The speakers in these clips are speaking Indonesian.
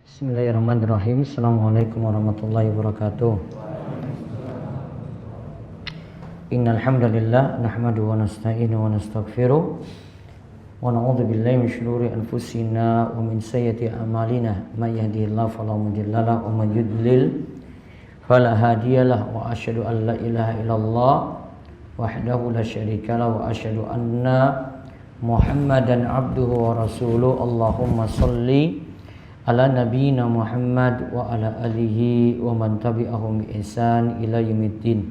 Bismillahirrahmanirrahim. Assalamualaikum warahmatullahi wabarakatuh. Innal hamdalillah nahmaduhu wa nasta'inuhu wa nastaghfiruh wa na'udzu billahi min shururi anfusina wa min sayyiati a'malina may yahdihillahu fala mudilla lahu wa may yudlil fala hadiyalah wa asyhadu an la ilaha illallah wahdahu la syarika lahu wa asyhadu anna Muhammadan abduhu wa rasuluh. Allahumma shalli ala nabiyina Muhammad wa ala alihi wa man tabi'ahum bi ihsan ila yaumiddin.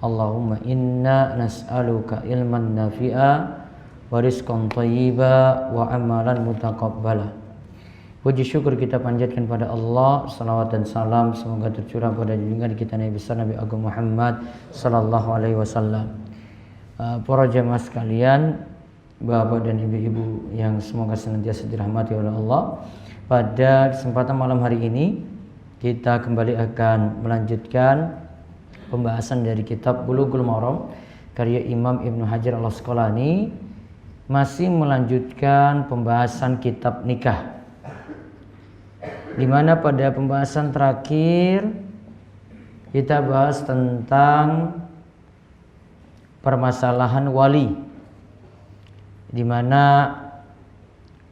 Allahumma inna nas'aluka ilman nafi'a wa rizqan thayyiba wa amalan mutaqabbala. Puji syukur kita panjatkan pada Allah, salawat dan salam semoga tercurah pada junjungan kita Nabi besar Nabi Agung Muhammad sallallahu alaihi wasallam. Para jemaah sekalian, bapak dan ibu-ibu yang semoga senantiasa dirahmati oleh Allah. Pada kesempatan malam hari ini kita kembali akan melanjutkan pembahasan dari kitab Bulughul Maram karya Imam Ibnu Hajar Al-Asqalani, masih melanjutkan pembahasan kitab nikah, di mana pada pembahasan terakhir kita bahas tentang permasalahan wali, di mana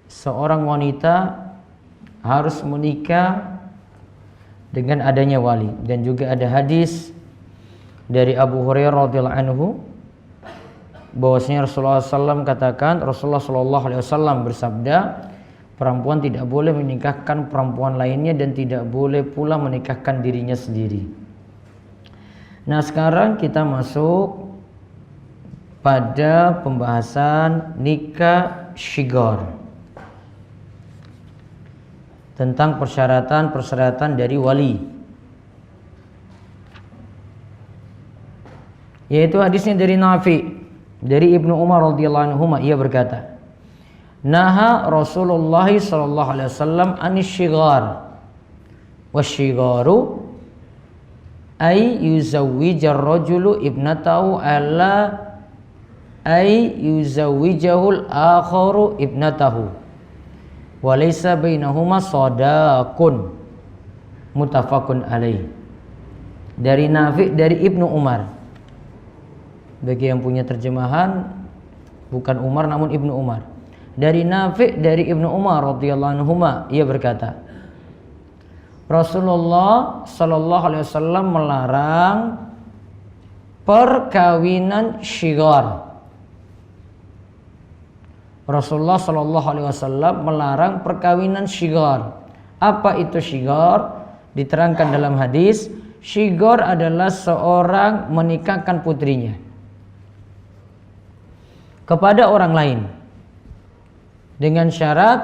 seorang wanita harus menikah dengan adanya wali. Dan juga ada hadis dari Abu Hurairah radhiyallahu anhu bahwasanya Rasulullah SAW katakan, Rasulullah SAW bersabda, perempuan tidak boleh menikahkan perempuan lainnya dan tidak boleh pula menikahkan dirinya sendiri. Nah, sekarang kita masuk pada pembahasan nikah shighar, tentang persyaratan dari wali, yaitu hadisnya dari Nafi dari Ibnu Umar radhiyallahu anhu, ia berkata, naha Rasulullah sallallahu alaihi wasallam anis shighar, wasyigharu ay yuzawwijar rajulu ibnatahu ala ay yuzawwijahul akharu ibnatahu walaysa bainahuma sadaqun, muttafaqun alaih. Dari Nafi dari Ibnu Umar. Bagi yang punya terjemahan, bukan Umar namun Ibnu Umar. Dari Nafi dari Ibnu Umar radhiyallahu anhuma, ia berkata, Rasulullah sallallahu alaihi wasallam melarang perkawinan shighar. Rasulullah sallallahu alaihi wasallam melarang perkawinan shighar. Apa itu shighar? Diterangkan dalam hadis, shighar adalah seorang menikahkan putrinya kepada orang lain dengan syarat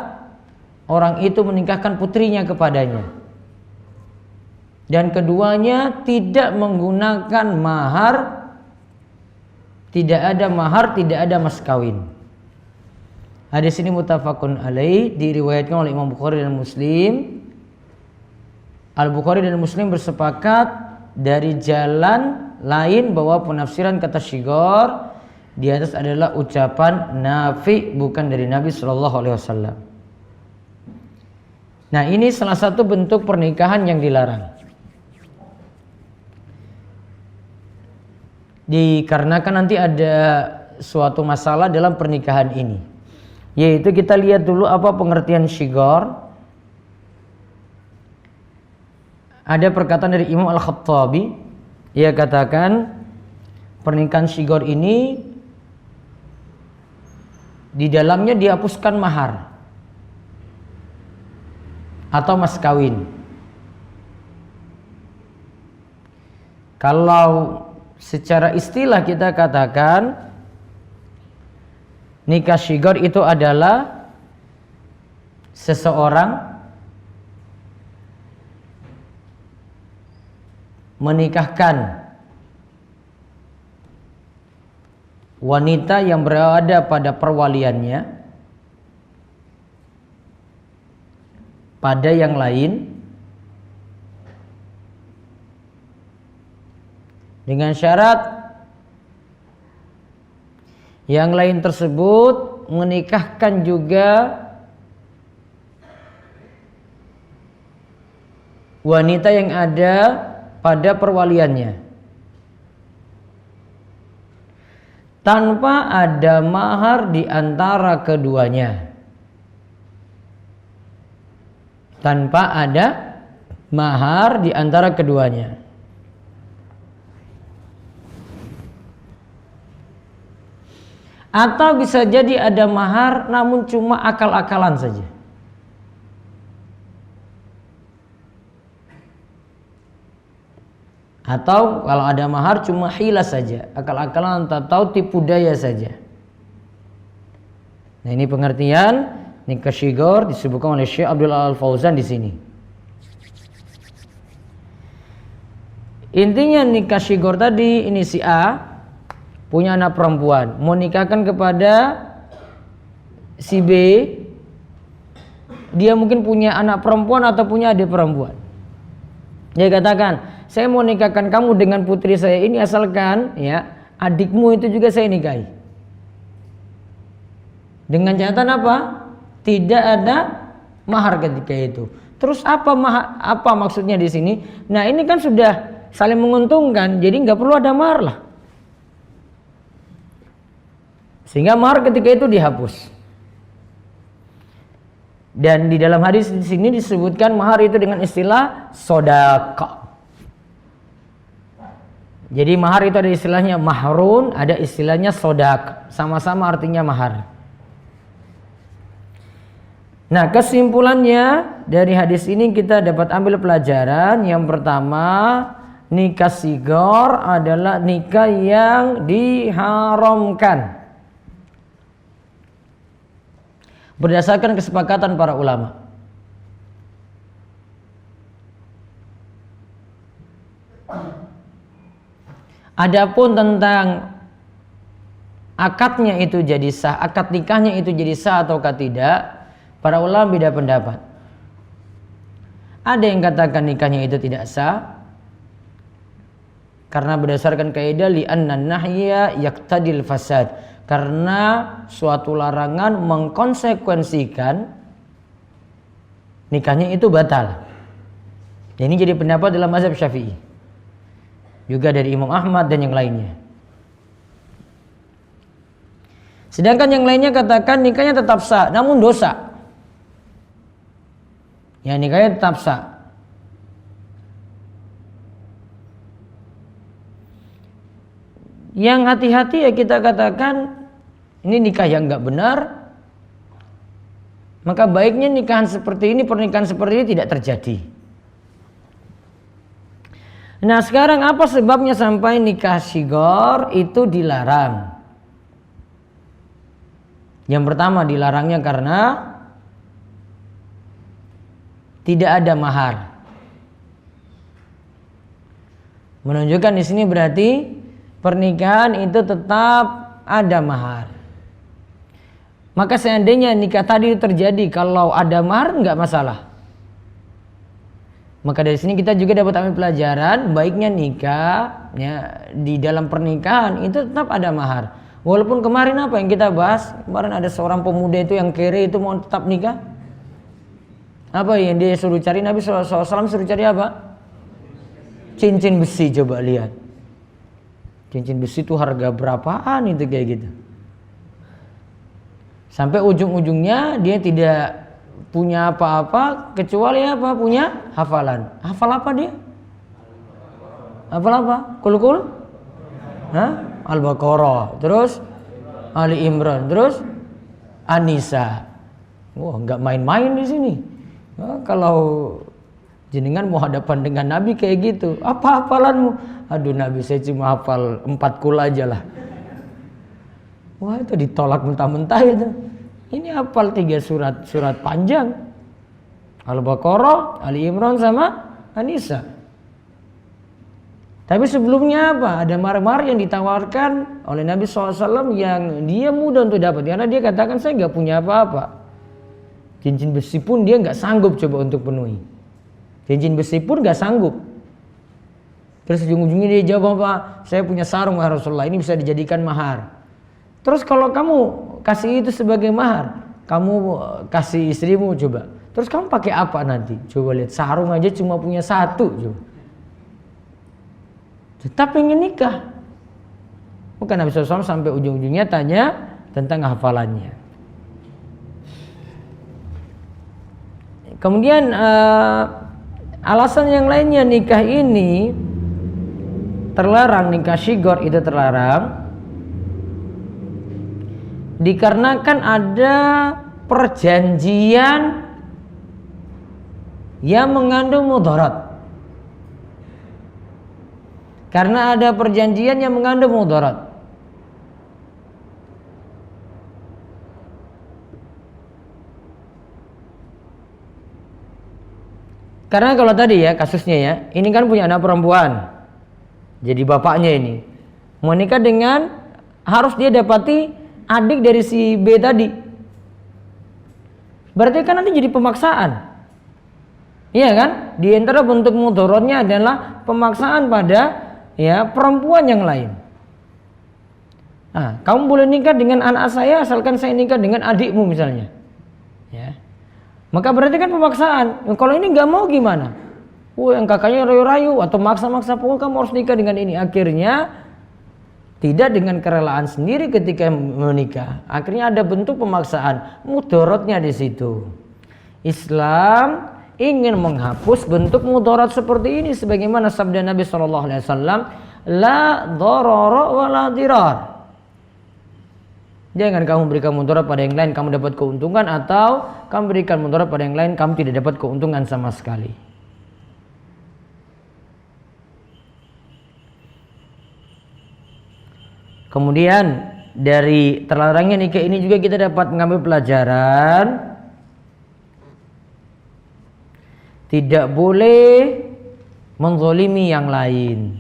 orang itu menikahkan putrinya kepadanya, dan keduanya tidak menggunakan mahar, tidak ada mahar, tidak ada mas kawin. Hadis ini muttafaqun alaih, diriwayatkan oleh Imam Bukhari dan Muslim. Al-Bukhari dan Muslim bersepakat dari jalan lain bahwa penafsiran kata shighar di atas adalah ucapan Nafi, bukan dari Nabi sallallahu alaihi wasallam. Nah, ini salah satu bentuk pernikahan yang dilarang. Dikarenakan nanti ada suatu masalah dalam pernikahan ini, yaitu kita lihat dulu apa pengertian shighar. Ada perkataan dari Imam Al-Khattabi, ia katakan pernikahan shighar ini di dalamnya dihapuskan mahar atau mas kawin. Kalau secara istilah kita katakan nikah shighar itu adalah seseorang menikahkan wanita yang berada pada perwaliannya pada yang lain dengan syarat Yang lain tersebut menikahkan juga wanita yang ada pada perwaliannya tanpa ada mahar di antara keduanya. Tanpa ada mahar di antara keduanya. Atau bisa jadi ada mahar namun cuma akal-akalan saja. Atau kalau ada mahar cuma hilas saja, akal-akalan atau tipu daya saja. Nah, ini pengertian nikah syighar disebutkan oleh Syekh Abdul Al-Fauzan di sini. Intinya nikah syighar tadi, ini si A punya anak perempuan, mau nikahkan kepada si B, dia mungkin punya anak perempuan atau punya adik perempuan. Dia katakan, saya mau nikahkan kamu dengan putri saya ini asalkan ya adikmu itu juga saya nikahi. Dengan catatan apa? Tidak ada mahar ketika itu. Terus apa maksudnya di sini? Nah, ini kan sudah saling menguntungkan, jadi nggak perlu ada mahar lah. Sehingga mahar ketika itu dihapus. Dan di dalam hadis di sini disebutkan mahar itu dengan istilah sodaqah. Jadi mahar itu ada istilahnya mahrun, ada istilahnya sodaqah. Sama-sama artinya mahar. Nah, kesimpulannya dari hadis ini kita dapat ambil pelajaran. Yang pertama, nikah syighar adalah nikah yang diharamkan berdasarkan kesepakatan para ulama. Adapun tentang akadnya itu jadi sah, akad nikahnya itu jadi sah ataukah tidak, para ulama beda pendapat. Ada yang katakan nikahnya itu tidak sah karena berdasarkan kaidah li'anna nahya yaqtadil fasad, karena suatu larangan mengkonsekuensikan nikahnya itu batal. Dan ini jadi pendapat dalam mazhab Syafi'i, juga dari Imam Ahmad dan yang lainnya. Sedangkan yang lainnya katakan nikahnya tetap sah namun dosa. Ya, nikahnya tetap sah. Yang hati-hati ya kita katakan ini nikah yang enggak benar. Maka baiknya nikahan seperti ini, pernikahan seperti ini tidak terjadi. Nah, sekarang apa sebabnya sampai nikah syighar itu dilarang? Yang pertama, dilarangnya karena tidak ada mahar. Menunjukkan di sini berarti pernikahan itu tetap ada mahar. Maka seandainya nikah tadi terjadi kalau ada mahar enggak masalah. Maka dari sini kita juga dapat ambil pelajaran baiknya nikah ya, di dalam pernikahan itu tetap ada mahar. Walaupun kemarin apa yang kita bahas, kemarin ada seorang pemuda itu yang kere itu mau tetap nikah. Apa yang dia suruh cari, Nabi SAW suruh cari apa? Cincin besi, coba lihat. Cincin besi itu harga berapaan itu kayak gitu. Sampai ujung-ujungnya dia tidak punya apa-apa kecuali apa? Punya hafalan. Hafal apa dia? Hafal apa? Kul-kul? Hah? Al-Baqarah, terus Ali Imran, terus An-Nisa. Wah, nggak main-main di sini. Nah, kalau jenengan mau hadapan dengan Nabi kayak gitu, apa hafalanmu? Aduh Nabi, saya cuma hafal 4 kul aja lah. Wah, itu ditolak mentah-mentah itu. Ini hafal 3 surat panjang. Al-Baqarah, Ali Imran sama An-Nisa. Tapi sebelumnya apa? Ada mahar-mahar yang ditawarkan oleh Nabi SAW yang dia mudah untuk dapat. Karena dia katakan saya nggak punya apa-apa. Cincin besi pun dia nggak sanggup coba untuk penuhi. Cincin besi pun nggak sanggup. Terus ujung-ujungnya dia jawab apa? Saya punya sarung ya Rasulullah, ini bisa dijadikan mahar. Terus kalau kamu kasih itu sebagai mahar, kamu kasih istrimu coba. Terus kamu pakai apa nanti? Coba lihat, sarung aja cuma punya satu coba. Tetap ingin nikah. Bukan Nabi SAW sampai ujung-ujungnya tanya tentang hafalannya. Kemudian alasan yang lainnya nikah ini terlarang, nikah syigor itu terlarang dikarenakan ada perjanjian yang mengandung mudarat. Karena ada perjanjian yang mengandung mudarat. Karena kalau tadi ya kasusnya ya, ini kan punya anak perempuan. Jadi bapaknya ini mau nikah dengan, harus dia dapati adik dari si B tadi. Berarti kan nanti jadi pemaksaan. Iya kan? Di antara bentuk mudaratnya adalah pemaksaan pada ya perempuan yang lain. Nah, kamu boleh nikah dengan anak saya asalkan saya nikah dengan adikmu misalnya. Ya. Maka berarti kan pemaksaan. Kalau ini nggak mau gimana? Yang kakaknya rayu-rayu atau maksa-maksa, pokoknya kamu harus nikah dengan ini. Akhirnya tidak dengan kerelaan sendiri ketika menikah. Akhirnya ada bentuk pemaksaan. Mudaratnya di situ. Islam ingin menghapus bentuk mudarat seperti ini, sebagaimana sabda Nabi SAW, la darara wa la dirar. Jangan kamu berikan mudarat pada yang lain kamu dapat keuntungan, atau kamu berikan mudarat pada yang lain kamu tidak dapat keuntungan sama sekali. Kemudian dari terlarangnya nikah ini juga kita dapat mengambil pelajaran, tidak boleh menzalimi yang lain,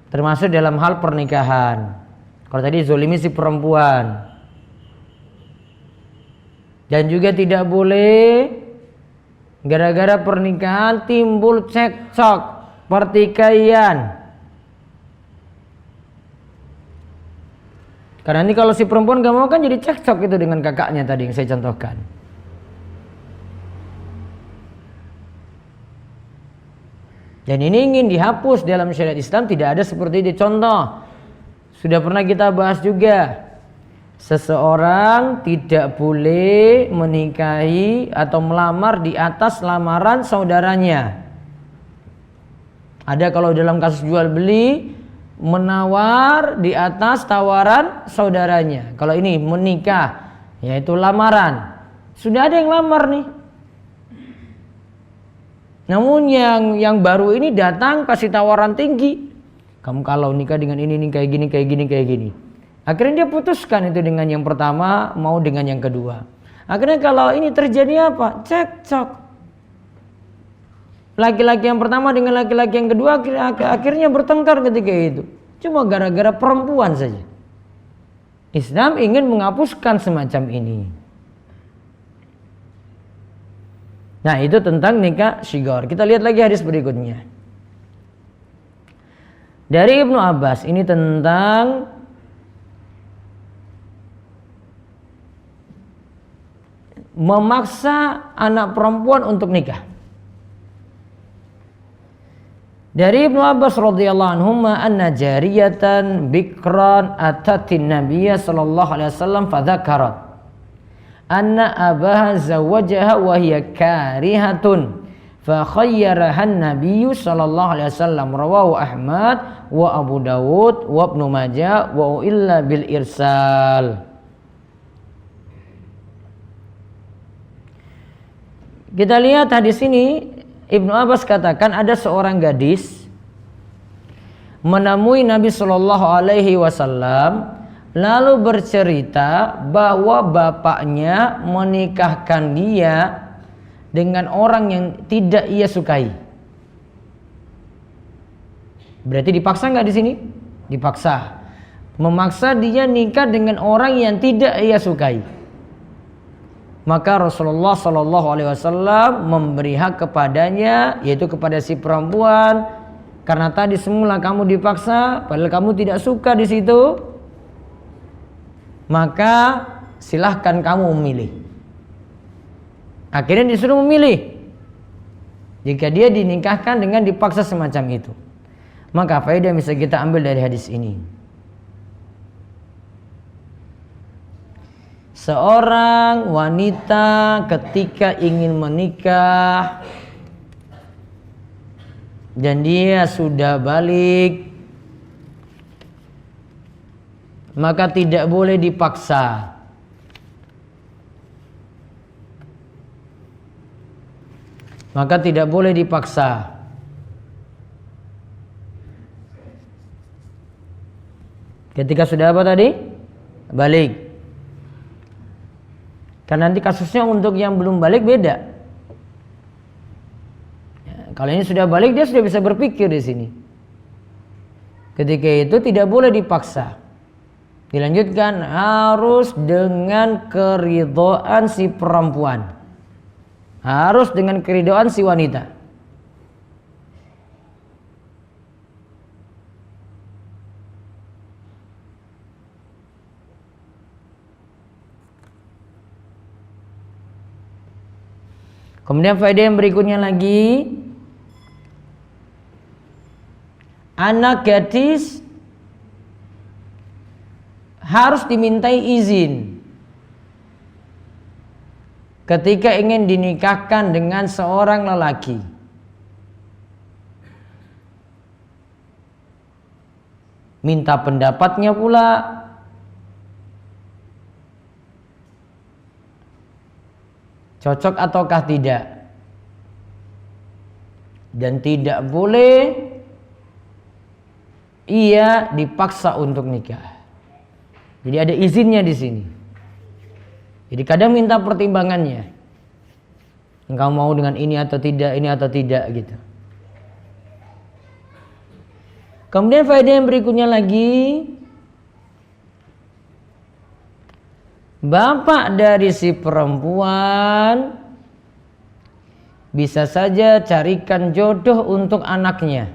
termasuk dalam hal pernikahan. Kalau tadi zalimi si perempuan. Dan juga tidak boleh gara-gara pernikahan timbul cekcok, pertikaian. Karena ini kalau si perempuan gak mau kan jadi cekcok itu dengan kakaknya tadi yang saya contohkan. Dan ini ingin dihapus dalam syariat Islam, tidak ada seperti itu. Contoh, sudah pernah kita bahas juga, seseorang tidak boleh menikahi atau melamar di atas lamaran saudaranya. Ada kalau dalam kasus jual beli, menawar di atas tawaran saudaranya. Kalau ini menikah, yaitu lamaran, sudah ada yang lamar nih. Namun yang baru ini datang kasih tawaran tinggi. Kamu kalau nikah dengan ini kayak gini, kayak gini, kayak gini. Akhirnya dia putuskan itu dengan yang pertama, mau dengan yang kedua. Akhirnya kalau ini terjadi apa? Cekcok. Laki-laki yang pertama dengan laki-laki yang kedua akhirnya bertengkar ketika itu. Cuma gara-gara perempuan saja. Islam ingin menghapuskan semacam ini. Nah, itu tentang nikah syigor. Kita lihat lagi hadis berikutnya. Dari Ibnu Abbas, ini tentang memaksa anak perempuan untuk nikah. Dari Ibnu Abbas radhiyallahu anhuma anna jariyatan bikran atatin nabiyya sallallahu alaihi wasallam fadzakarat anna abaha zawajaha wa hiya karihatun fa khayyaraha an-nabiyyu sallallahu alaihi wasallam. Rawahu Ahmad wa Abu Dawud wa Ibnu Majah wa illa bil irsal. Kita lihat hadis ini, Ibnu Abbas katakan ada seorang gadis menemui Nabi Shallallahu Alaihi Wasallam lalu bercerita bahwa bapaknya menikahkan dia dengan orang yang tidak ia sukai. Berarti dipaksa nggak di sini? Dipaksa, memaksa dia nikah dengan orang yang tidak ia sukai. Maka Rasulullah Shallallahu Alaihi Wasallam memberi hak kepadanya, yaitu kepada si perempuan, karena tadi semula kamu dipaksa, padahal kamu tidak suka di situ. maka silahkan kamu memilih. Akhirnya disuruh memilih. Jika dia dinikahkan dengan dipaksa semacam itu, maka faedah yang bisa kita ambil dari hadis ini, seorang wanita ketika ingin menikah dan dia sudah balik, maka tidak boleh dipaksa. Maka tidak boleh dipaksa. Ketika sudah apa tadi? Balik. Karena nanti kasusnya untuk yang belum balik beda. Ya, kalau ini sudah balik, dia sudah bisa berpikir di sini. Ketika itu tidak boleh dipaksa. Dilanjutkan, harus dengan keridhaan si perempuan. Harus dengan keridhaan si wanita. Kemudian faedah yang berikutnya lagi, anak gadis harus dimintai izin ketika ingin dinikahkan dengan seorang lelaki. Minta pendapatnya pula. Cocok ataukah tidak. Dan tidak boleh ia dipaksa untuk nikah. Jadi ada izinnya di sini. Jadi kadang minta pertimbangannya. Engkau mau dengan ini atau tidak gitu. Kemudian faedah yang berikutnya lagi, bapak dari si perempuan bisa saja carikan jodoh untuk anaknya.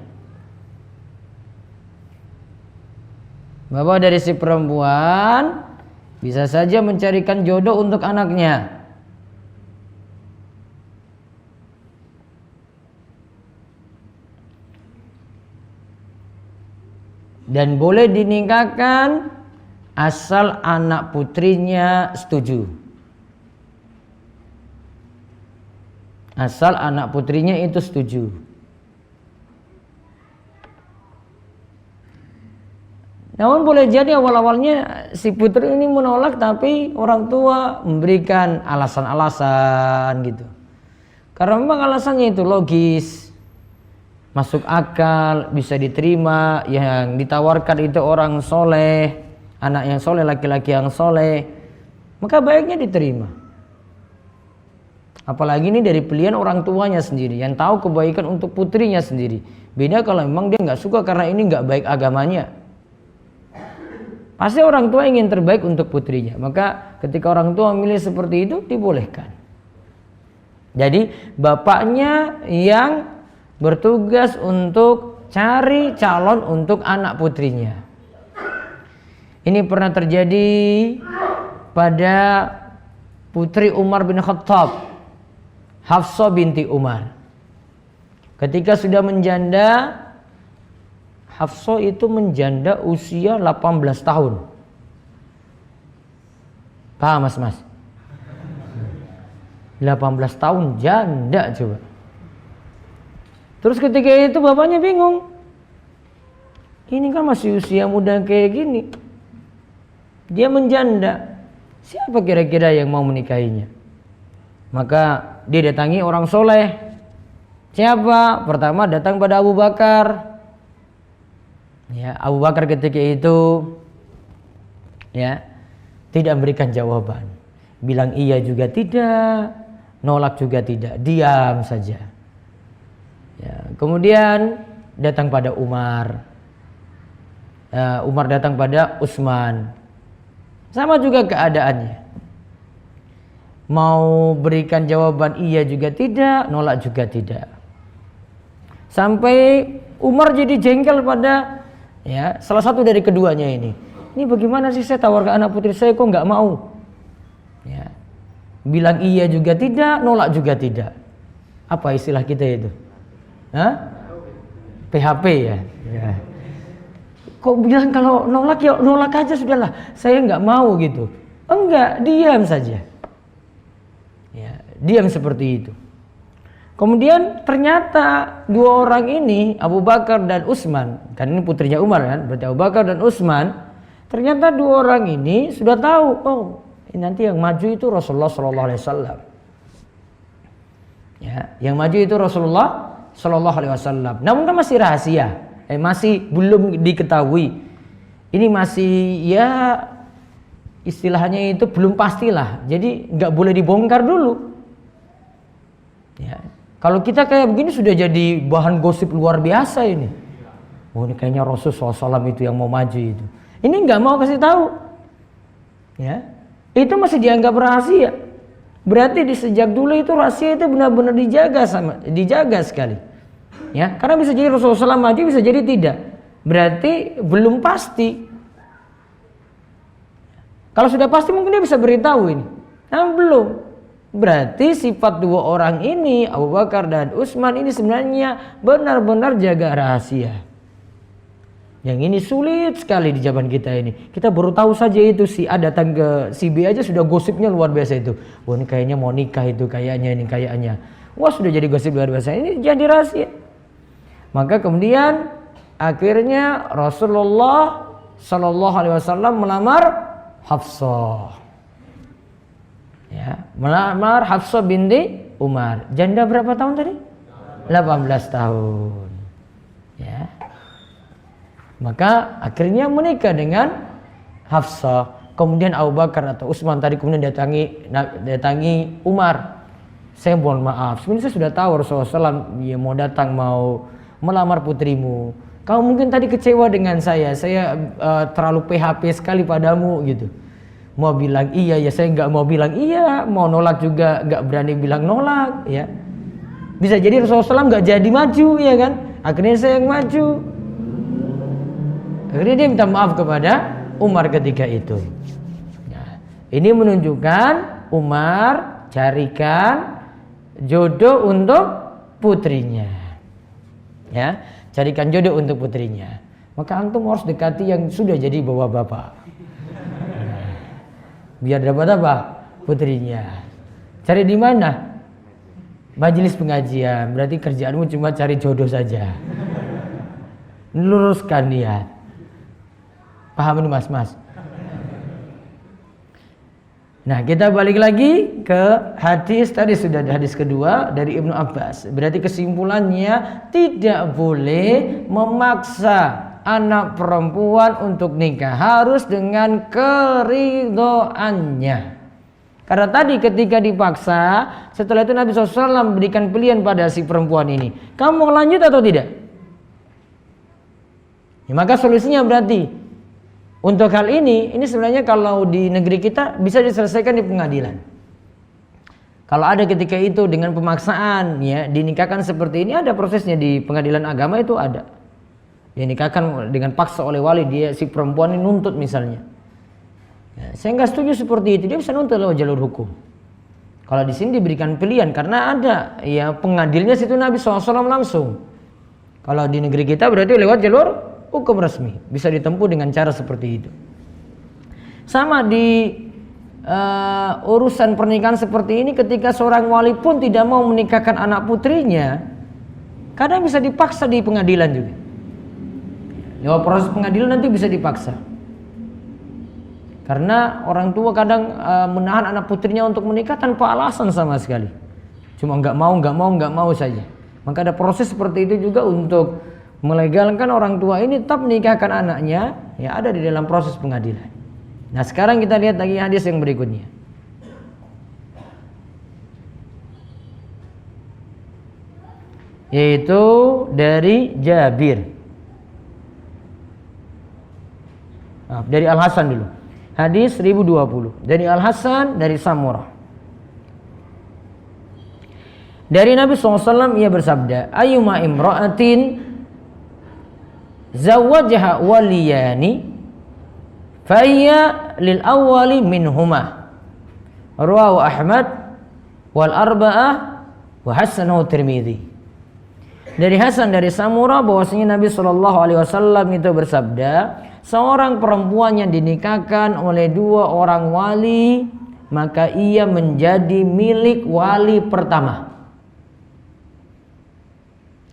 Bapak dari si perempuan bisa saja mencarikan jodoh untuk anaknya. Dan boleh dinikahkan asal anak putrinya setuju. Asal anak putrinya itu setuju. Namun boleh jadi awal-awalnya si putri ini menolak, tapi orang tua memberikan alasan-alasan gitu. Karena memang alasannya itu logis, masuk akal, bisa diterima. Yang ditawarkan itu orang soleh, anak yang soleh, laki-laki yang soleh, maka baiknya diterima. Apalagi ini dari pilihan orang tuanya sendiri, yang tahu kebaikan untuk putrinya sendiri. Beda kalau memang dia nggak suka karena ini nggak baik agamanya. Pasti orang tua ingin terbaik untuk putrinya. Maka ketika orang tua memilih seperti itu, dibolehkan. Jadi bapaknya yang bertugas untuk cari calon untuk anak putrinya. Ini pernah terjadi pada putri Umar bin Khattab, Hafsah binti Umar. Ketika sudah menjanda, Hafsah itu menjanda usia 18 tahun. Paham mas? 18 tahun janda coba. Terus ketika itu bapaknya bingung. Ini kan masih usia muda kayak gini. Dia menjanda. Siapa kira-kira yang mau menikahinya? Maka dia datangi orang soleh. Siapa? Pertama datang pada Abu Bakar. Ya, Abu Bakar ketika itu ya tidak memberikan jawaban. Bilang iya juga tidak, nolak juga tidak, diam saja. Ya, kemudian datang pada Umar. Umar datang pada Utsman. Sama juga keadaannya. Mau berikan jawaban iya juga tidak, nolak juga tidak. Sampai Umar jadi jengkel pada salah satu dari keduanya ini. ini bagaimana sih saya tawarkan anak putri saya kok nggak mau? Ya. Bilang iya juga tidak, nolak juga tidak. Apa istilah kita itu? Hah? PHP ya. Ya. Kok bilang kalau nolak ya nolak aja sudahlah. Saya nggak mau gitu. Enggak, diam saja. Ya, diam seperti itu. Kemudian ternyata dua orang ini, Abu Bakar dan Utsman, kan ini putrinya Umar kan, berarti Abu Bakar dan Utsman, ternyata dua orang ini sudah tahu, oh nanti yang maju itu Rasulullah Sallallahu Alaihi Wasallam. Ya, yang maju itu Rasulullah Sallallahu Alaihi Wasallam. Namun kan masih rahasia, masih belum diketahui. Ini masih ya istilahnya itu belum pastilah. Jadi nggak boleh dibongkar dulu. Ya. Kalau kita kayak begini sudah jadi bahan gosip luar biasa ini. Oh ini kayaknya Rasulullah SAW itu yang mau maju itu. Ini nggak mau kasih tahu. Ya, itu masih dianggap rahasia. Berarti di sejak dulu itu rahasia itu benar-benar dijaga sekali. Ya, karena bisa jadi Rasulullah SAW maju, bisa jadi tidak. Berarti belum pasti. Kalau sudah pasti mungkin dia bisa beritahu ini. Nah belum. Berarti sifat dua orang ini, Abu Bakar dan Utsman ini sebenarnya benar-benar jaga rahasia. Yang ini sulit sekali di zaman kita ini. Kita baru tahu saja itu si A datang ke si B aja sudah gosipnya luar biasa itu. Wah ini kayaknya mau nikah itu kayaknya ini kayaknya. Wah sudah jadi gosip luar biasa. Ini jadi rahasia. Maka kemudian akhirnya Rasulullah Sallallahu Alaihi Wasallam melamar Hafsah. Ya, melamar Hafsah binti Umar. Janda berapa tahun tadi? 18 tahun. Ya. Maka akhirnya menikah dengan Hafsah. Kemudian Abu Bakar atau Utsman tadi kemudian datangi Umar. Saya mohon maaf, sebenarnya saya sudah tahu Rasulullah SAW ya, mau datang mau melamar putrimu. Kamu mungkin tadi kecewa dengan saya terlalu PHP sekali padamu gitu. Mau bilang iya ya saya nggak mau bilang iya, mau nolak juga nggak berani bilang nolak ya. Bisa jadi Rasulullah SAW nggak jadi maju ya kan, akhirnya saya yang maju. Akhirnya dia minta maaf kepada Umar ketika itu. Nah, ini menunjukkan Umar carikan jodoh untuk putrinya, ya, carikan jodoh untuk putrinya. Maka antum harus dekati yang sudah jadi bapak-bapak. Biar dapat apa? Putrinya. Cari di mana? Majelis pengajian. Berarti kerjaanmu cuma cari jodoh saja. Luruskan niat. Paham ini mas-mas? Nah kita balik lagi ke hadis. Tadi sudah ada hadis kedua dari Ibnu Abbas. Berarti kesimpulannya tidak boleh memaksa anak perempuan untuk nikah, harus dengan keridhoannya. Karena tadi ketika dipaksa, setelah itu Nabi SAW memberikan pilihan pada si perempuan ini, kamu mau lanjut atau tidak? Ya, maka solusinya berarti untuk hal ini sebenarnya kalau di negeri kita bisa diselesaikan di pengadilan. Kalau ada ketika itu dengan pemaksaan ya dinikahkan seperti ini, ada prosesnya di pengadilan agama itu ada. Dia nikahkan dengan paksa oleh wali, dia si perempuan ini nuntut misalnya. Ya, saya nggak setuju seperti itu, dia bisa nuntut lewat jalur hukum. Kalau di sini diberikan pilihan karena ada ya pengadilnya situ Nabi SAW langsung. Kalau di negeri kita berarti lewat jalur hukum resmi, bisa ditempuh dengan cara seperti itu. Sama di urusan pernikahan seperti ini, ketika seorang wali pun tidak mau menikahkan anak putrinya, kadang bisa dipaksa di pengadilan juga. Lewat proses pengadilan nanti bisa dipaksa. Karena orang tua kadang menahan anak putrinya untuk menikah tanpa alasan sama sekali. Cuma nggak mau saja. Maka ada proses seperti itu juga untuk melegalkan orang tua ini tetap menikahkan anaknya, ya ada di dalam proses pengadilan. Nah sekarang kita lihat lagi hadis yang berikutnya. Yaitu dari Jabir. Dari Al-Hasan dulu. Hadis 1020. Dari Al-Hasan dari Samurah. Dari Nabi SAW ia bersabda, ayyuma imra'atin zawajaha waliyani Faiya lil awwali minhuma. Rawahu Ahmad wal arba'ah wa hasanahu Tirmidzi. Dari Hasan dari Samurah bahwasanya Nabi Shallallahu alaihi wasallam itu bersabda, seorang perempuan yang dinikahkan oleh dua orang wali, maka ia menjadi milik wali pertama.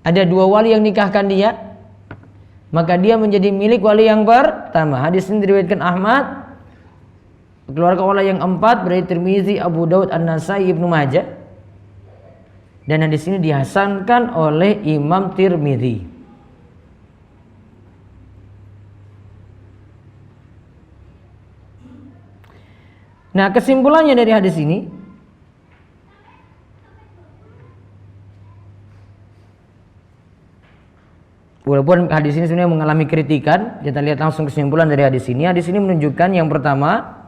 Ada dua wali yang nikahkan dia, maka dia menjadi milik wali yang pertama. Hadis ini diriwayatkan Ahmad, keluarga wali yang empat berarti Tirmizi, Abu Daud, An-Nasai, Ibnu Majah. Dan hadis ini dihasankan oleh Imam Tirmizi. Nah, kesimpulannya dari hadis ini, walaupun hadis ini sebenarnya mengalami kritikan, kita lihat langsung kesimpulan dari hadis ini. Hadis ini menunjukkan yang pertama,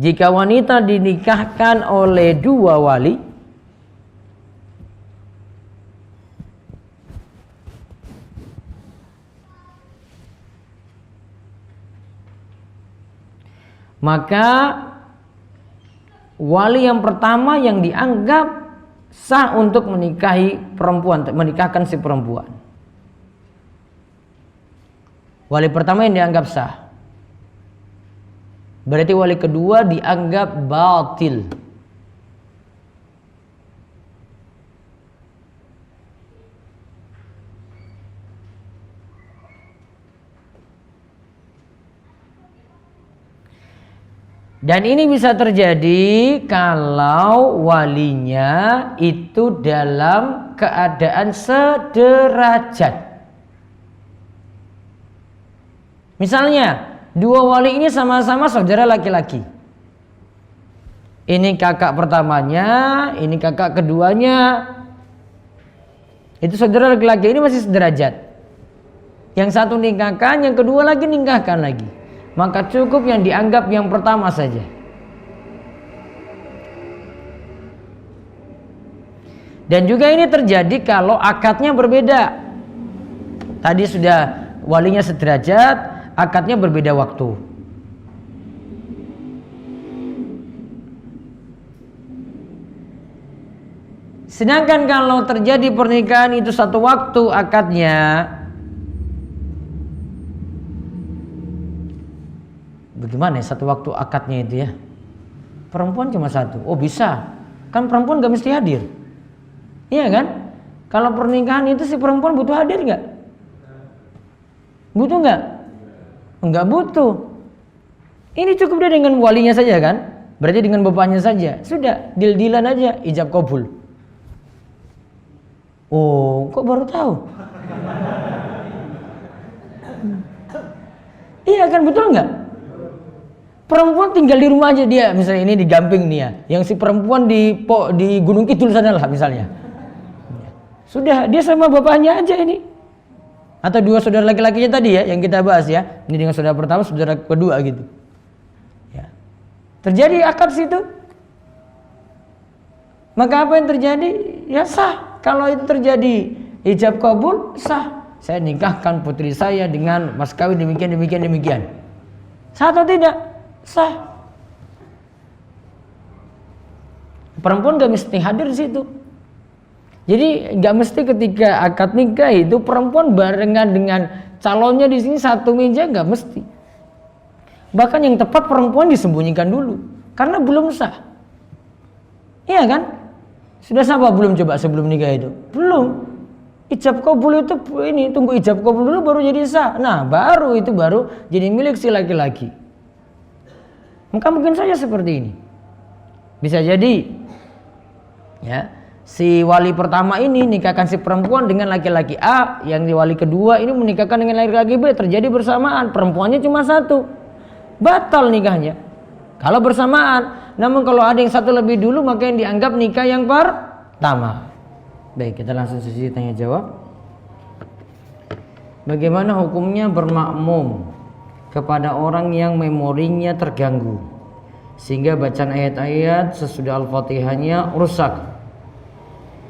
jika wanita dinikahkan oleh dua wali, maka wali yang pertama yang dianggap sah untuk menikahi perempuan, menikahkan si perempuan. Wali pertama yang dianggap sah. Berarti wali kedua dianggap batil. Dan ini bisa terjadi kalau walinya itu dalam keadaan sederajat. Misalnya, dua wali ini sama-sama saudara laki-laki. Ini kakak pertamanya, ini kakak keduanya. Itu saudara laki-laki, ini masih sederajat. Yang satu nikahkan, yang kedua lagi nikahkan lagi. Maka cukup yang dianggap yang pertama saja. Dan juga ini terjadi kalau akadnya berbeda. Tadi sudah walinya sederajat, akadnya berbeda waktu. Sedangkan kalau terjadi pernikahan itu satu waktu akadnya, bagaimana ya satu waktu akadnya itu ya? Perempuan cuma satu. Oh bisa. Kan perempuan gak mesti hadir. Iya kan? Kalau pernikahan itu si perempuan butuh hadir gak? Butuh gak? Enggak butuh. Ini cukup dia dengan walinya saja kan? Berarti dengan bapaknya saja. Sudah, deal-dealan aja, ijab kabul. Oh, kok baru tahu? Iya kan, betul gak? Perempuan tinggal di rumah aja dia, misalnya ini di Gamping nih ya, yang si perempuan di Gunung Kidul sana lah misalnya. Sudah, dia sama bapaknya aja ini. Atau dua saudara laki-lakinya tadi ya, yang kita bahas ya. Ini dengan saudara pertama, saudara kedua gitu. Ya. Terjadi akad situ. Maka apa yang terjadi? Ya sah. Kalau itu terjadi ijab kabul, sah. Saya nikahkan putri saya dengan mas kawin demikian. Sah atau tidak? Sah. Perempuan gak mesti hadir di situ. Jadi gak mesti ketika akad nikah itu perempuan barengan dengan calonnya di sini satu meja, gak mesti. Bahkan yang tepat perempuan disembunyikan dulu karena belum sah. Iya kan? Sudah sah apa belum coba sebelum nikah itu? Belum. Ijab kabul itu ini tunggu ijab kabul dulu baru jadi sah. Nah, baru jadi milik si laki-laki. Maka mungkin saja seperti ini. Bisa jadi ya, si wali pertama ini nikahkan si perempuan dengan laki-laki A, yang di wali kedua ini menikahkan dengan laki-laki B, terjadi bersamaan, perempuannya cuma satu. Batal nikahnya kalau bersamaan. Namun kalau ada yang satu lebih dulu, maka yang dianggap nikah yang pertama. Baik, kita langsung sesi tanya jawab. Bagaimana hukumnya bermakmum kepada orang yang memorinya terganggu sehingga bacaan ayat-ayat sesudah Al-Fatihahnya rusak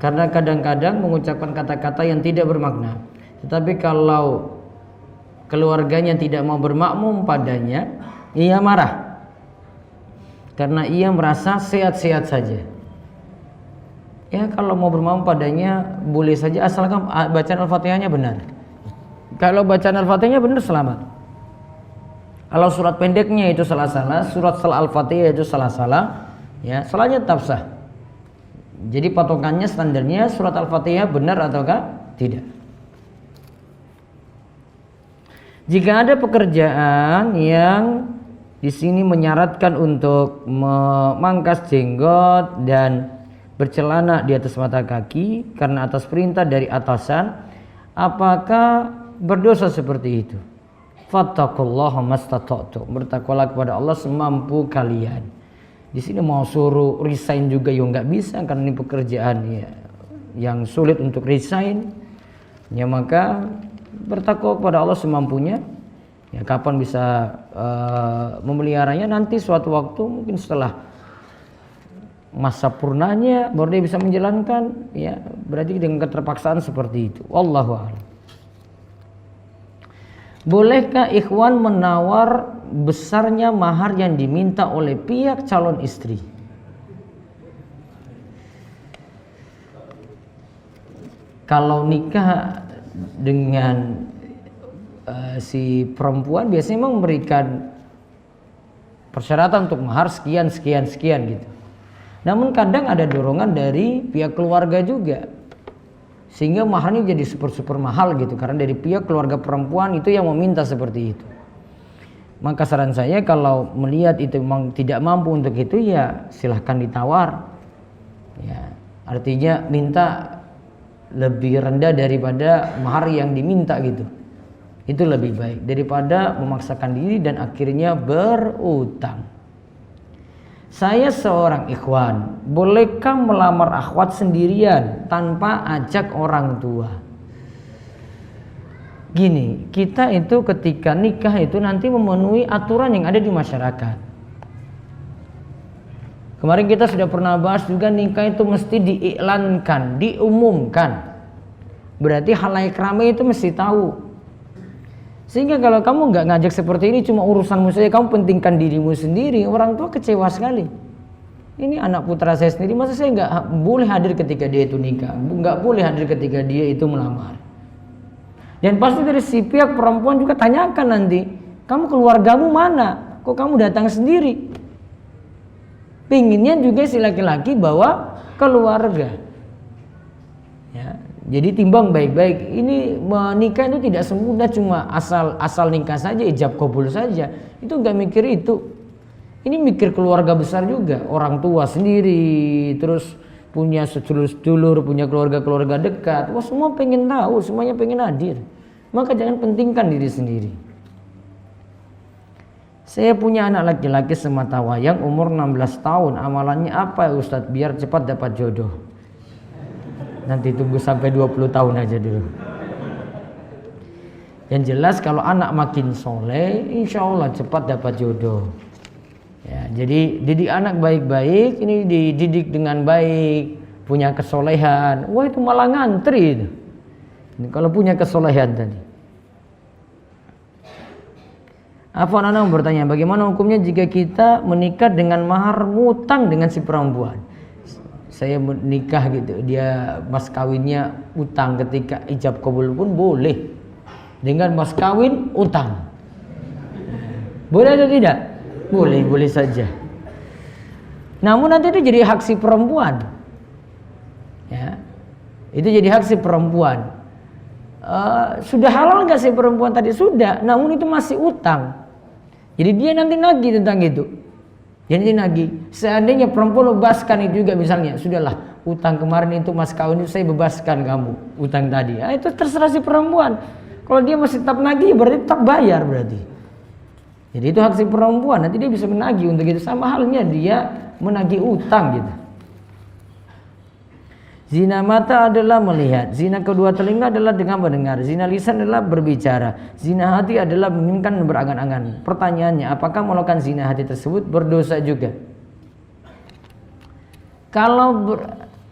karena kadang-kadang mengucapkan kata-kata yang tidak bermakna. Tetapi kalau keluarganya tidak mau bermakmum padanya, ia marah karena ia merasa sehat-sehat saja. Ya kalau mau bermakmum padanya boleh saja asalkan bacaan Al-Fatihahnya benar. Kalau bacaan Al-Fatihahnya benar selamat. Kalau surat pendeknya itu salah-salah, surat setelah Al-Fatihah itu salah-salah, ya salahnya tetap sah. Jadi patokannya standarnya surat Al-Fatihah benar ataukah tidak. Jika ada pekerjaan yang di sini menyaratkan untuk memangkas jenggot dan bercelana di atas mata kaki karena atas perintah dari atasan, apakah berdosa seperti itu? Fattaqullaha mastata'tum. Bertakwalah kepada Allah semampu kalian. Di sini mau suruh resign juga ya nggak bisa karena ini pekerjaan ya yang sulit untuk resign. Ya maka bertakwa kepada Allah semampunya. Ya kapan bisa memeliharanya nanti suatu waktu mungkin setelah masa purnanya baru dia bisa menjalankan, ya berarti dengan keterpaksaan seperti itu. Wallahu a'lam. Bolehkah ikhwan menawar besarnya mahar yang diminta oleh pihak calon istri? Kalau nikah dengan si perempuan biasanya memang memberikan persyaratan untuk mahar sekian gitu. Namun kadang ada dorongan dari pihak keluarga juga, sehingga maharnya jadi super mahal gitu, karena dari pihak keluarga perempuan itu yang meminta seperti itu. Maka saran saya kalau melihat itu memang tidak mampu untuk itu, ya silahkan ditawar. Ya, artinya minta lebih rendah daripada mahar yang diminta gitu. Itu lebih baik daripada memaksakan diri dan akhirnya berutang. Saya seorang ikhwan, bolehkah melamar akhwat sendirian tanpa ajak orang tua? Gini, kita itu ketika nikah itu nanti memenuhi aturan yang ada di masyarakat. Kemarin kita sudah pernah bahas juga, nikah itu mesti diiklankan, diumumkan. Berarti halayak ramai itu mesti tahu. Sehingga kalau kamu nggak ngajak seperti ini, cuma urusanmu saja, kamu pentingkan dirimu sendiri, orang tua kecewa sekali. Ini anak putra saya sendiri, masa saya nggak boleh hadir ketika dia itu nikah, nggak boleh hadir ketika dia itu melamar. Dan pasti dari si pihak perempuan juga tanyakan nanti, kamu keluargamu mana? Kok kamu datang sendiri? Pinginnya juga si laki-laki bawa keluarga. Ya. Jadi timbang baik-baik. Ini menikah itu tidak semudah cuma asal nikah saja, ijab kabul saja. Itu nggak mikir itu. Ini mikir keluarga besar juga, orang tua sendiri, terus punya sedulur-sedulur, punya keluarga-keluarga dekat. Wah, semua pengen tahu, semuanya pengen hadir. Maka jangan pentingkan diri sendiri. Saya punya anak laki-laki semata wayang umur 16 tahun. Amalannya apa ya Ustadz biar cepat dapat jodoh? Nanti tunggu sampai 20 tahun aja dulu. Yang jelas kalau anak makin soleh, insya Allah cepat dapat jodoh. Ya, jadi didik anak baik-baik, ini dididik dengan baik, punya kesolehan. Wah itu malah ngantri itu. Ini kalau punya kesolehan tadi. Afwan, ana bertanya, bagaimana hukumnya jika kita menikah dengan mahar ngutang dengan si perempuan? Saya menikah gitu, dia mas kawinnya utang, ketika ijab kabul pun boleh dengan mas kawin utang. Boleh atau tidak? Boleh saja. Namun nanti itu jadi hak si perempuan. Ya, itu jadi hak si perempuan. Sudah halal nggak si perempuan tadi? Sudah, namun itu masih utang. Jadi dia nanti nagih tentang itu. Jadi nagih. Seandainya perempuan bebaskan itu juga misalnya, sudahlah utang kemarin itu mas kawin itu saya bebaskan kamu utang tadi. Itu terserah si perempuan. Kalau dia masih tetap nagih berarti tetap bayar berarti. Jadi itu hak si perempuan. Nanti dia bisa menagih untuk itu, sama halnya dia menagih utang gitu. Zina mata adalah melihat, zina kedua telinga adalah dengan mendengar, zina lisan adalah berbicara, zina hati adalah menginginkan dan berangan-angan. Pertanyaannya, apakah melakukan zina hati tersebut berdosa juga? Kalau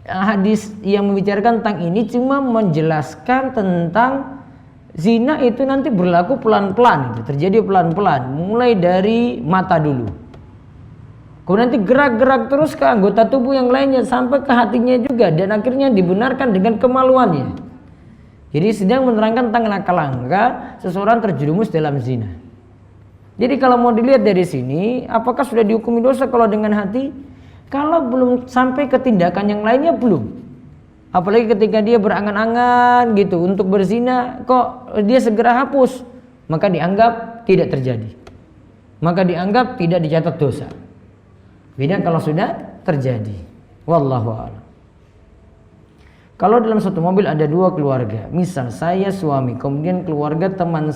hadis yang membicarakan tentang ini cuma menjelaskan tentang Zina itu nanti berlaku pelan-pelan, itu terjadi pelan-pelan, mulai dari mata dulu. Kemudian nanti gerak-gerak terus ke anggota tubuh yang lainnya sampai ke hatinya juga, dan akhirnya dibenarkan dengan kemaluannya. Jadi sedang menerangkan tentang langkah-langkah seseorang terjerumus dalam zina. Jadi kalau mau dilihat dari sini, apakah sudah dihukumi dosa kalau dengan hati? Kalau belum sampai ke tindakan yang lainnya belum. Apalagi ketika dia berangan-angan gitu untuk berzina, kok dia segera hapus, maka dianggap tidak terjadi, maka dianggap tidak dicatat dosa. Beda kalau sudah terjadi. Wallahu a'lam. Kalau dalam satu mobil ada dua keluarga, misal saya suami, kemudian keluarga teman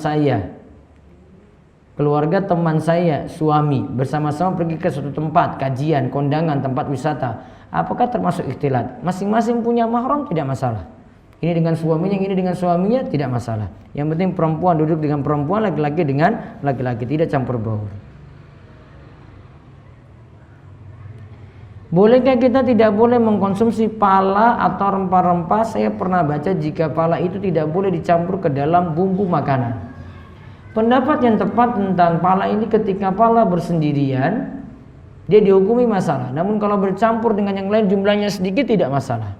saya suami bersama-sama pergi ke suatu tempat kajian, kondangan, tempat wisata, apakah termasuk ikhtilat? Masing-masing punya mahram, tidak masalah. Ini dengan suaminya, ini dengan suaminya, tidak masalah. Yang penting perempuan duduk dengan perempuan, laki-laki dengan laki-laki, tidak campur baur. Bolehkah kita tidak boleh mengkonsumsi pala atau rempah-rempah? Saya pernah baca jika pala itu tidak boleh dicampur ke dalam bumbu makanan. Pendapat yang tepat tentang pala ini, ketika pala bersendirian dia dihukumi masalah. Namun kalau bercampur dengan yang lain jumlahnya sedikit tidak masalah.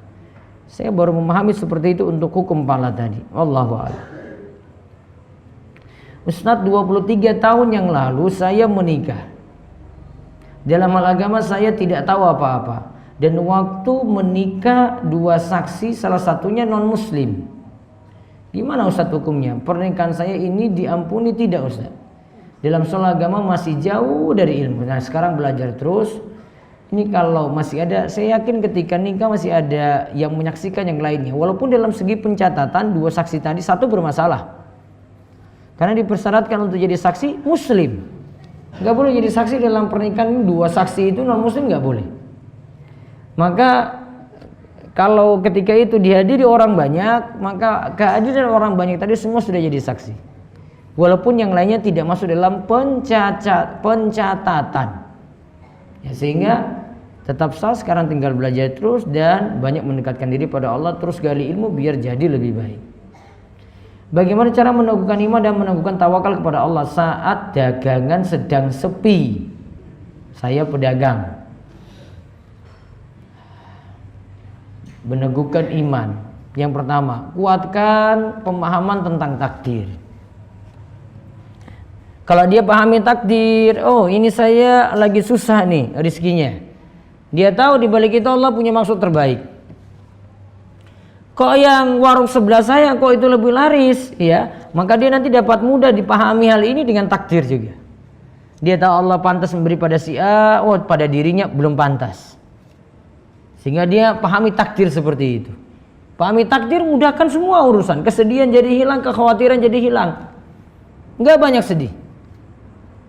Saya baru memahami seperti itu untuk hukum pala tadi. Wallahu a'lam. Ustaz, 23 tahun yang lalu saya menikah. Dalam hal agama saya tidak tahu apa-apa. Dan waktu menikah dua saksi, salah satunya non muslim. Gimana Ustaz hukumnya? Pernikahan saya ini diampuni tidak Ustaz? Dalam soal agama masih jauh dari ilmu. Nah sekarang belajar terus. Ini kalau masih ada, saya yakin ketika nikah masih ada yang menyaksikan yang lainnya. Walaupun dalam segi pencatatan dua saksi tadi satu bermasalah. Karena dipersyaratkan untuk jadi saksi muslim. Gak boleh jadi saksi dalam pernikahan dua saksi itu non muslim, gak boleh. Maka kalau ketika itu dihadiri orang banyak, maka kehadiran orang banyak tadi semua sudah jadi saksi. Walaupun yang lainnya tidak masuk dalam pencatatan. Ya, sehingga tetap sah, sekarang tinggal belajar terus dan banyak mendekatkan diri pada Allah, terus gali ilmu biar jadi lebih baik. Bagaimana cara meneguhkan iman dan meneguhkan tawakal kepada Allah saat dagangan sedang sepi? Saya pedagang. Meneguhkan iman, yang pertama, kuatkan pemahaman tentang takdir. Kalau dia pahami takdir, oh ini saya lagi susah nih rezekinya, dia tahu di balik itu Allah punya maksud terbaik. Kok yang warung sebelah saya kok itu lebih laris, ya, maka dia nanti dapat mudah dipahami hal ini dengan takdir juga. Dia tahu Allah pantas memberi pada si A, oh pada dirinya belum pantas. Sehingga dia pahami takdir seperti itu. Pahami takdir mudahkan semua urusan. Kesedihan jadi hilang, kekhawatiran jadi hilang. Enggak banyak sedih.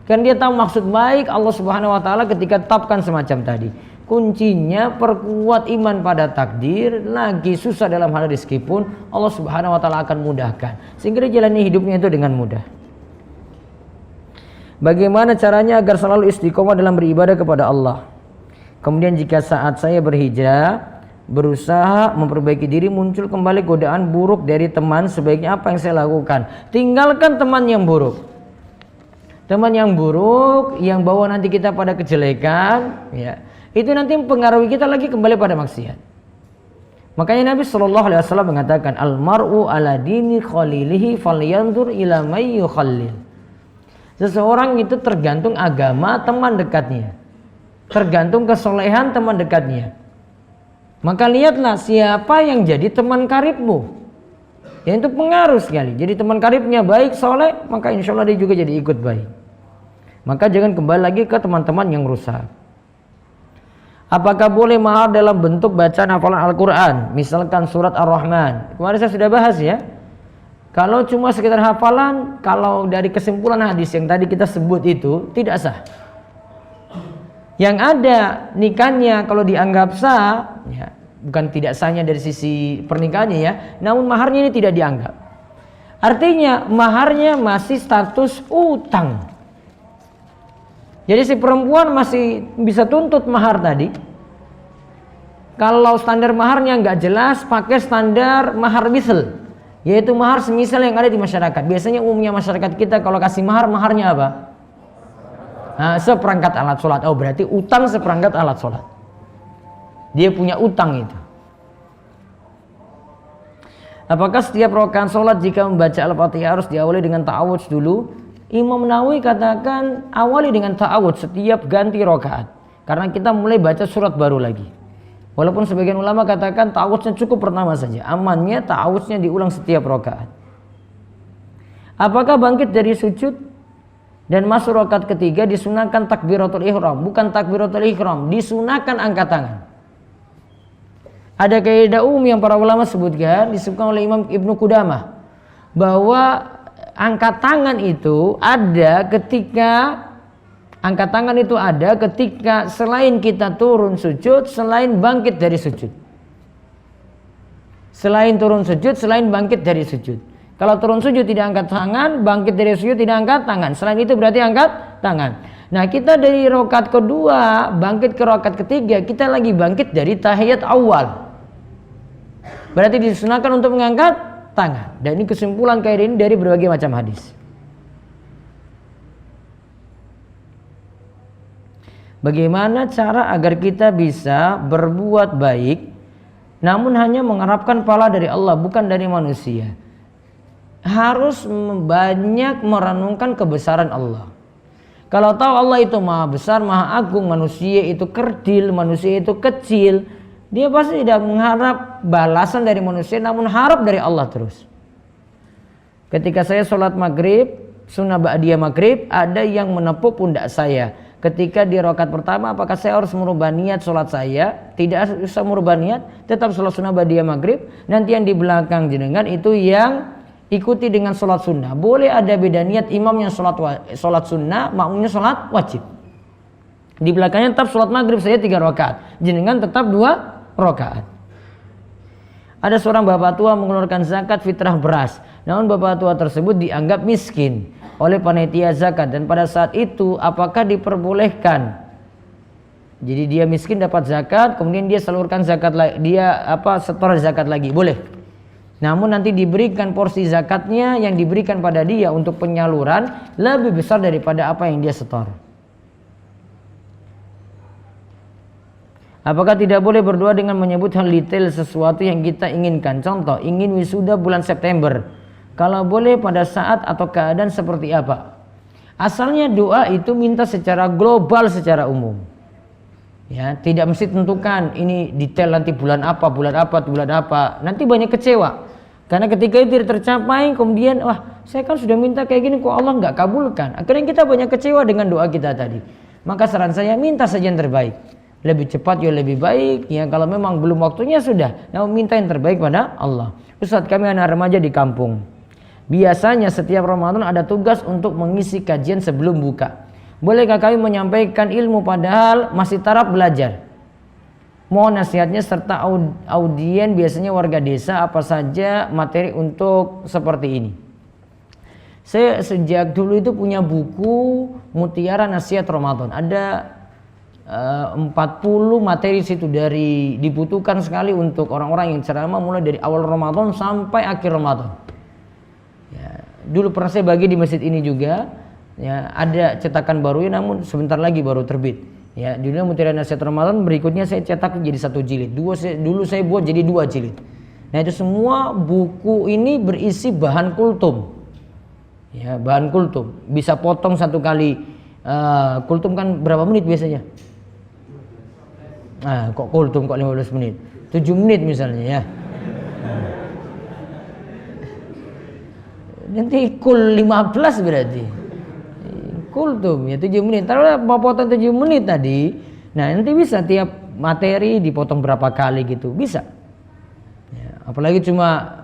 Kan dia tahu maksud baik Allah Subhanahu wa taala ketika tetapkan semacam tadi. Kuncinya perkuat iman pada takdir, lagi susah dalam hal rezeki pun Allah Subhanahu wa taala akan mudahkan. Sehingga dia jalani hidupnya itu dengan mudah. Bagaimana caranya agar selalu istiqomah dalam beribadah kepada Allah? Kemudian jika saat saya berhijrah, berusaha memperbaiki diri, muncul kembali godaan buruk dari teman, sebaiknya apa yang saya lakukan? Tinggalkan teman yang buruk. Teman yang buruk yang bawa nanti kita pada kejelekan, ya, itu nanti mempengaruhi kita lagi kembali pada maksiat. Makanya Nabi SAW mengatakan, al-mar'u ala dini khalilihi falyanzur ila may yukhallil. Seseorang itu tergantung agama teman dekatnya, tergantung kesolehan teman dekatnya. Maka lihatlah siapa yang jadi teman karibmu. Ya itu pengaruh sekali. Jadi teman karibnya baik, soleh, maka insya Allah dia juga jadi ikut baik. Maka jangan kembali lagi ke teman-teman yang rusak. Apakah boleh mahar dalam bentuk bacaan hafalan Al-Quran? Misalkan surat Ar-Rahman. Kemarin saya sudah bahas ya. Kalau cuma sekitar hafalan, kalau dari kesimpulan hadis yang tadi kita sebut itu tidak sah. Yang ada nikahnya kalau dianggap sah, ya, bukan tidak sahnya dari sisi pernikahannya ya, namun maharnya ini tidak dianggap. Artinya maharnya masih status utang. Jadi si perempuan masih bisa tuntut mahar tadi. Kalau standar maharnya nggak jelas, pakai standar mahar misl. Yaitu mahar semisal yang ada di masyarakat. Biasanya umumnya masyarakat kita kalau kasih mahar, maharnya apa? Nah, seperangkat alat sholat. Oh, berarti utang seperangkat alat sholat. Dia punya utang itu. Apakah setiap rakaat sholat jika membaca Al-Fatihah harus diawali dengan ta'awudz dulu? Imam Nawawi katakan awali dengan ta'awudz setiap ganti rakaat. Karena kita mulai baca surat baru lagi. Walaupun sebagian ulama katakan ta'awudznya cukup pertama saja. Amannya ta'awudznya diulang setiap rakaat. Apakah bangkit dari sujud dan masuk rakaat ketiga disunahkan takbiratul ihram? Bukan takbiratul ihram, disunahkan angkat tangan. Ada kaidah umum yang para ulama sebutkan, disebutkan oleh Imam Ibnu Qudamah, bahwa angkat tangan itu ada ketika selain kita turun sujud, selain bangkit dari sujud. Selain turun sujud, selain bangkit dari sujud. Kalau turun sujud tidak angkat tangan, bangkit dari sujud tidak angkat tangan. Selain itu berarti angkat tangan. Nah, kita dari rakaat kedua bangkit ke rakaat ketiga, kita lagi bangkit dari tahiyat awal. Berarti disunahkan untuk mengangkat tangan. Dan ini kesimpulan kaidah ini dari berbagai macam hadis. Bagaimana cara agar kita bisa berbuat baik namun hanya mengharapkan pahala dari Allah bukan dari manusia? Harus banyak merenungkan kebesaran Allah. Kalau tahu Allah itu maha besar, maha agung, manusia itu kerdil, manusia itu kecil, dia pasti tidak mengharap balasan dari manusia namun harap dari Allah terus. Ketika saya sholat maghrib, sunnah ba'diyah maghrib, ada yang menepuk pundak saya. Ketika di rakaat pertama, apakah saya harus merubah niat sholat saya? Tidak usah merubah niat, tetap sholat sunnah ba'diyah maghrib. Nanti yang di belakang jenengan itu yang ikuti dengan sholat sunnah. Boleh ada beda niat, imam yang sholat sunnah, makmumnya sholat wajib. Di belakangnya tetap sholat maghrib saya 3 rakaat, jenengan tetap 2 rakaat. Ada seorang bapak tua mengeluarkan zakat fitrah beras, namun bapak tua tersebut dianggap miskin oleh panitia zakat, dan pada saat itu apakah diperbolehkan? Jadi dia miskin dapat zakat, kemudian dia salurkan zakat setor zakat lagi, boleh. Namun nanti diberikan porsi zakatnya yang diberikan pada dia untuk penyaluran lebih besar daripada apa yang dia setor. Apakah tidak boleh berdoa dengan menyebut hal detail sesuatu yang kita inginkan? Contoh, ingin wisuda bulan September. Kalau boleh pada saat atau keadaan seperti apa? Asalnya doa itu minta secara global, secara umum. Ya, tidak mesti tentukan ini detail nanti bulan apa. Nanti banyak kecewa. Karena ketika itu tidak tercapai, kemudian wah, saya kan sudah minta kayak gini kok Allah nggak kabulkan. Akhirnya kita banyak kecewa dengan doa kita tadi. Maka saran saya minta saja yang terbaik. Lebih cepat ya lebih baik. Ya kalau memang belum waktunya sudah, namun minta yang terbaik pada Allah. Ustaz, kami anak remaja di kampung. Biasanya setiap Ramadan ada tugas untuk mengisi kajian sebelum buka. Bolehkah kami menyampaikan ilmu padahal masih taraf belajar? Mohon nasihatnya serta audien biasanya warga desa, apa saja materi untuk seperti ini. Saya sejak dulu itu punya buku Mutiara Nasihat Ramadan. Ada 40 materi situ, dari dibutuhkan sekali untuk orang-orang yang ceramah mulai dari awal Ramadan sampai akhir Ramadan. Ya, dulu pernah saya bagi di masjid ini juga. Ya, ada cetakan barunya namun sebentar lagi baru terbit. Ya, judulnya Mutiara Nasihat Ramadan, berikutnya saya cetak jadi 1 jilid. Dulu saya buat jadi 2 jilid. Nah, itu semua buku ini berisi bahan kultum. Ya, bahan kultum. Bisa potong 1 kali kultum kan berapa menit biasanya? Kok kultum kok 15 menit? 7 menit misalnya ya. Nanti kul 15 berarti. Kultum ya 7 menit. Taruhlah mau potong 7 menit tadi. Nah, nanti bisa tiap materi dipotong berapa kali gitu. Bisa. Ya, apalagi cuma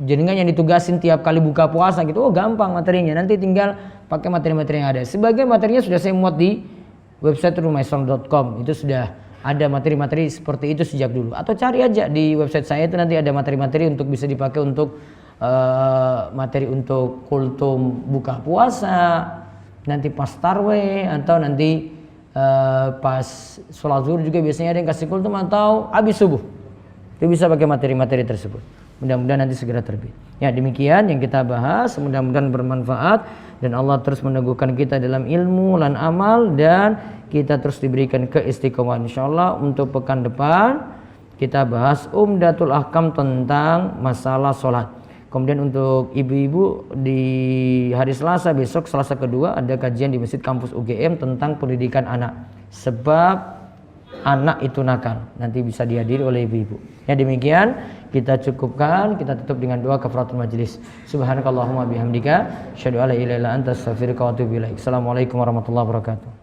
jenengan yang ditugasin tiap kali buka puasa gitu. Oh, gampang materinya. Nanti tinggal pakai materi-materi yang ada. Sebagai materinya sudah saya muat di website rumahislam.com. Itu sudah ada materi-materi seperti itu sejak dulu. Atau cari aja di website saya, itu nanti ada materi-materi untuk bisa dipakai untuk materi untuk kultum buka puasa, nanti pas tarweh, atau nanti pas sholat zuhur juga biasanya ada yang kasih kultum, atau habis subuh. Itu bisa pakai materi-materi tersebut. Mudah-mudahan nanti segera terbit. Ya, demikian yang kita bahas, mudah-mudahan bermanfaat dan Allah terus meneguhkan kita dalam ilmu dan amal, dan kita terus diberikan keistiqomahan. Insyaallah untuk pekan depan kita bahas Umdatul Ahkam tentang masalah sholat. Kemudian untuk ibu-ibu di hari Selasa besok, Selasa kedua, ada kajian di Masjid Kampus UGM tentang pendidikan anak. Sebab anak itu nakal, nanti bisa dihadiri oleh ibu-ibu. Ya, demikian kita cukupkan, kita tutup dengan doa kafaratul majlis. Subhanakallahumma bihamdika, asyhadu an la ilaha illa anta, astaghfiruka wa atubu ilaik. Assalamualaikum warahmatullahi wabarakatuh.